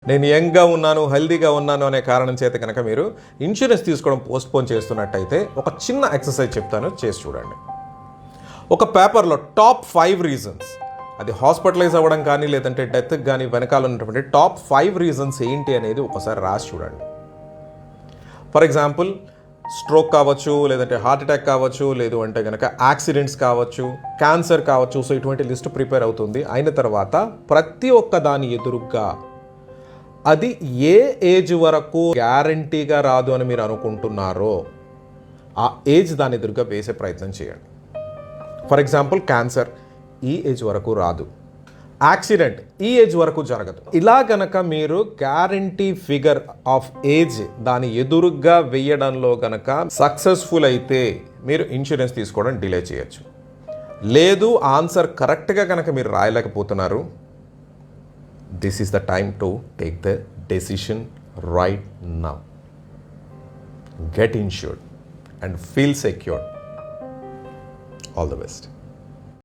నేను యంగ్గా ఉన్నాను, హెల్దీగా ఉన్నాను అనే కారణం చేత కనుక మీరు ఇన్సూరెన్స్ తీసుకోవడం పోస్ట్పోన్ చేస్తున్నట్టయితే ఒక చిన్న ఎక్సర్సైజ్ చెప్తాను, చేసి చూడండి. ఒక పేపర్లో టాప్ 5 రీజన్స్, అది హాస్పిటలైజ్ అవ్వడం కానీ లేదంటే డెత్కి కానీ వెనకాల ఉన్నటువంటి టాప్ 5 రీజన్స్ ఏంటి అనేది ఒకసారి రాసి చూడండి. ఫర్ ఎగ్జాంపుల్ స్ట్రోక్ కావచ్చు, లేదంటే హార్ట్ అటాక్ కావచ్చు, లేదు అంటే కనుక యాక్సిడెంట్స్ కావచ్చు, క్యాన్సర్ కావచ్చు. సో ఇటువంటి లిస్ట్ ప్రిపేర్ అవుతుంది. అయిన తర్వాత ప్రతి ఒక్క దాని ఎదురుగా అది ఏ ఏజ్ వరకు గ్యారంటీగా రాదు అని మీరు అనుకుంటున్నారో ఆ ఏజ్ దాని ఎదురుగా వేసే ప్రయత్నం చేయండి. ఫర్ ఎగ్జాంపుల్ క్యాన్సర్ ఈ ఏజ్ వరకు రాదు, యాక్సిడెంట్ ఈ ఏజ్ వరకు జరగదు. ఇలా గనక మీరు గ్యారంటీ ఫిగర్ ఆఫ్ ఏజ్ దాని ఎదురుగా వేయడంలో గనక సక్సెస్ఫుల్ అయితే మీరు ఇన్సూరెన్స్ తీసుకోవడం డిలే చేయొచ్చు. లేదు ఆన్సర్ కరెక్ట్గా కనుక మీరు రాయలేకపోతున్నారు, this is the time to take the decision right now. Get insured and feel secure. All the best.